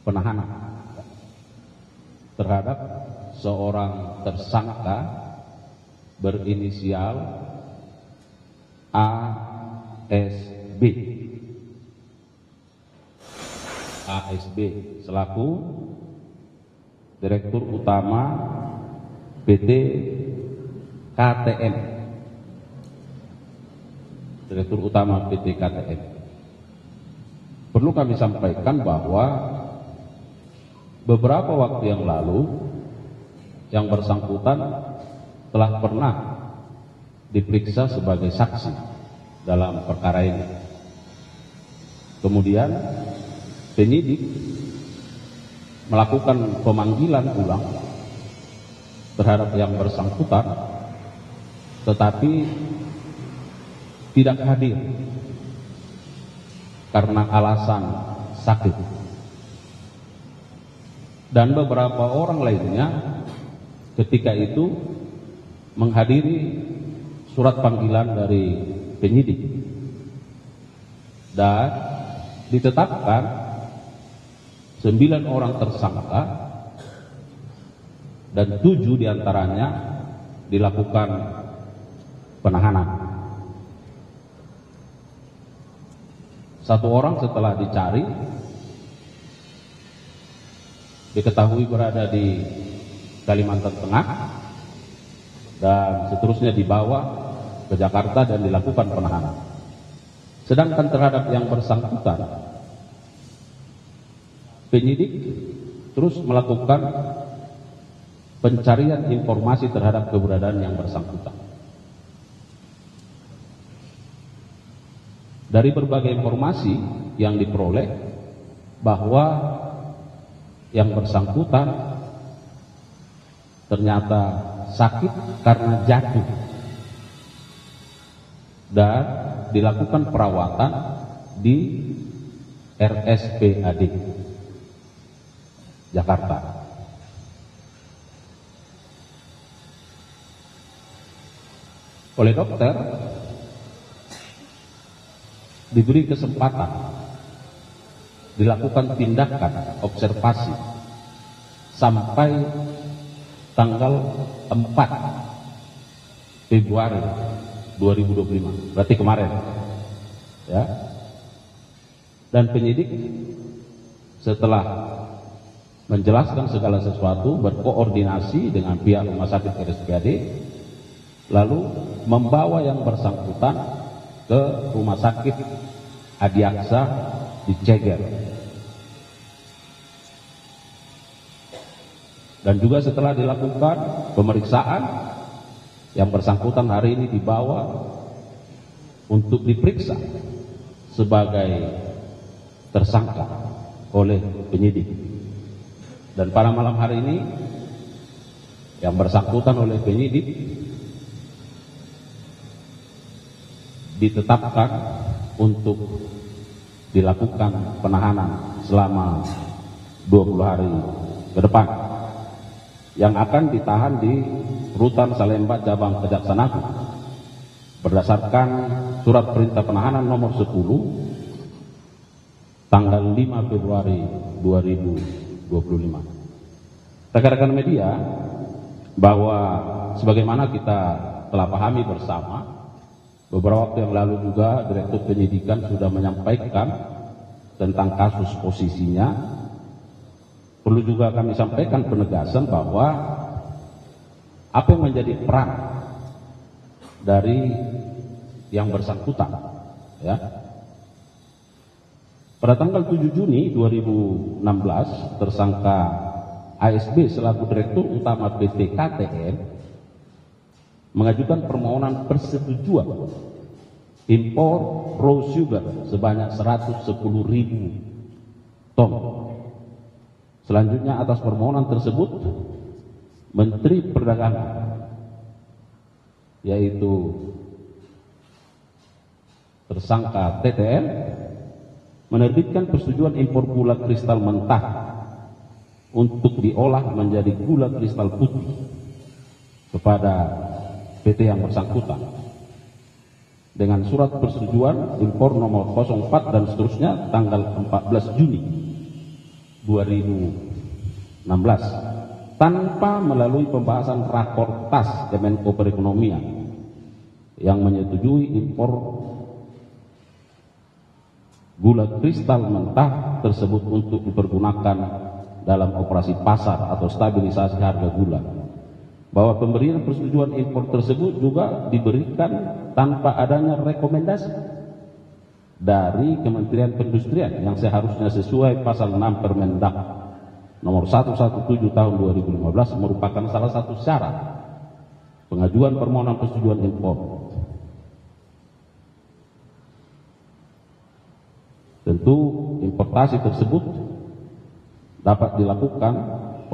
penahanan terhadap seorang tersangka berinisial ASB selaku Direktur Utama PT KTM. Direktur Utama PT KTM. Perlu kami sampaikan bahwa beberapa waktu yang lalu yang bersangkutan telah pernah diperiksa sebagai saksi dalam perkara ini. Kemudian penyidik melakukan pemanggilan ulang terhadap yang bersangkutan, tetapi tidak hadir karena alasan sakit. Dan beberapa orang lainnya ketika itu menghadiri surat panggilan dari penyidik dan ditetapkan 9 orang tersangka dan 7 diantaranya dilakukan penahanan. 1 orang setelah dicari diketahui berada di Kalimantan Tengah dan seterusnya dibawa ke Jakarta dan dilakukan penahanan. Sedangkan terhadap yang bersangkutan, penyidik terus melakukan pencarian informasi terhadap keberadaan yang bersangkutan. Dari berbagai informasi yang diperoleh bahwa yang bersangkutan ternyata sakit karena jatuh dan dilakukan perawatan di RSPAD Jakarta. Oleh dokter diberi kesempatan dilakukan tindakan observasi sampai tanggal 4 Februari 2025, berarti kemarin ya. Dan penyidik setelah menjelaskan segala sesuatu berkoordinasi dengan pihak rumah sakit RSPAD, lalu membawa yang bersangkutan ke rumah sakit Adiaksa di Ceger. Dan juga setelah dilakukan pemeriksaan, yang bersangkutan hari ini dibawa untuk diperiksa sebagai tersangka oleh penyidik. Dan pada malam hari ini yang bersangkutan oleh penyidik ditetapkan untuk dilakukan penahanan selama 20 hari ke depan, yang akan ditahan di Rutan Salemba Cabang Kejaksaan Agung berdasarkan surat perintah penahanan nomor 10 tanggal 5 Februari 2025. Rekan-rekan media, bahwa sebagaimana kita telah pahami bersama, beberapa waktu yang lalu juga Direktur Penyidikan sudah menyampaikan tentang kasus posisinya. Perlu juga kami sampaikan penegasan bahwa apa yang menjadi peran dari yang bersangkutan ya. Pada tanggal 7 Juni 2016, tersangka ASB selaku Direktur Utama PT KTM mengajukan permohonan persetujuan impor raw sugar sebanyak 110.000 ton. Selanjutnya atas permohonan tersebut, Menteri Perdagangan, yaitu tersangka TTN, menerbitkan persetujuan impor gula kristal mentah untuk diolah menjadi gula kristal putih kepada PT yang bersangkutan. dengan surat persetujuan impor nomor 04 dan seterusnya tanggal 14 Juni 2016 tanpa melalui pembahasan rakortas Kemenko Perekonomian yang menyetujui impor gula kristal mentah tersebut untuk dipergunakan dalam operasi pasar atau stabilisasi harga gula, bahwa pemberian persetujuan impor tersebut juga diberikan tanpa adanya rekomendasi dari Kementerian Perindustrian yang seharusnya sesuai pasal 6 Permendak nomor 117 tahun 2015 merupakan salah satu syarat pengajuan permohonan persetujuan impor. Tentu importasi tersebut dapat dilakukan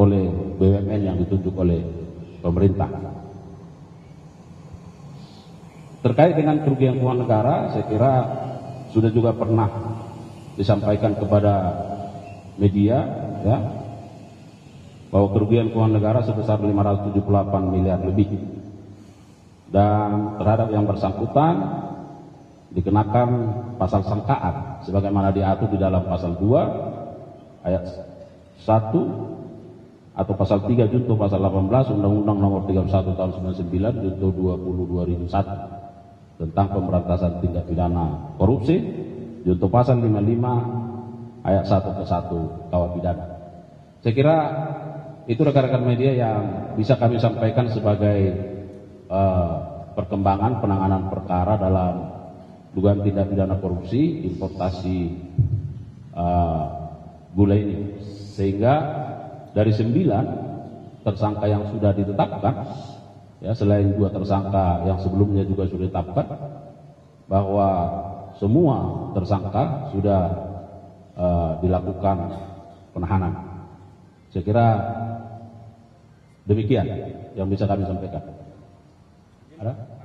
oleh BUMN yang ditunjuk oleh pemerintah. Terkait dengan kerugian keuangan negara, saya kira sudah juga pernah disampaikan kepada media, ya, bahwa kerugian keuangan negara sebesar 578 miliar lebih, dan terhadap yang bersangkutan dikenakan pasal sangkaan sebagaimana diatur di dalam pasal 2 ayat 1 atau pasal 3 junto pasal 18 Undang-Undang nomor 31 tahun 99 junto 20 2001 tentang pemberantasan tindak pidana korupsi, junto pasal 55 ayat 1 ke 1 KUH pidana. Saya kira itu rekan-rekan media yang bisa kami sampaikan sebagai perkembangan penanganan perkara dalam dugaan tindak pidana korupsi importasi gula ini, sehingga dari 9 tersangka yang sudah ditetapkan, ya, selain 2 tersangka yang sebelumnya juga sudah ditetapkan, bahwa semua tersangka sudah dilakukan penahanan. Saya kira demikian yang bisa kami sampaikan. Ada?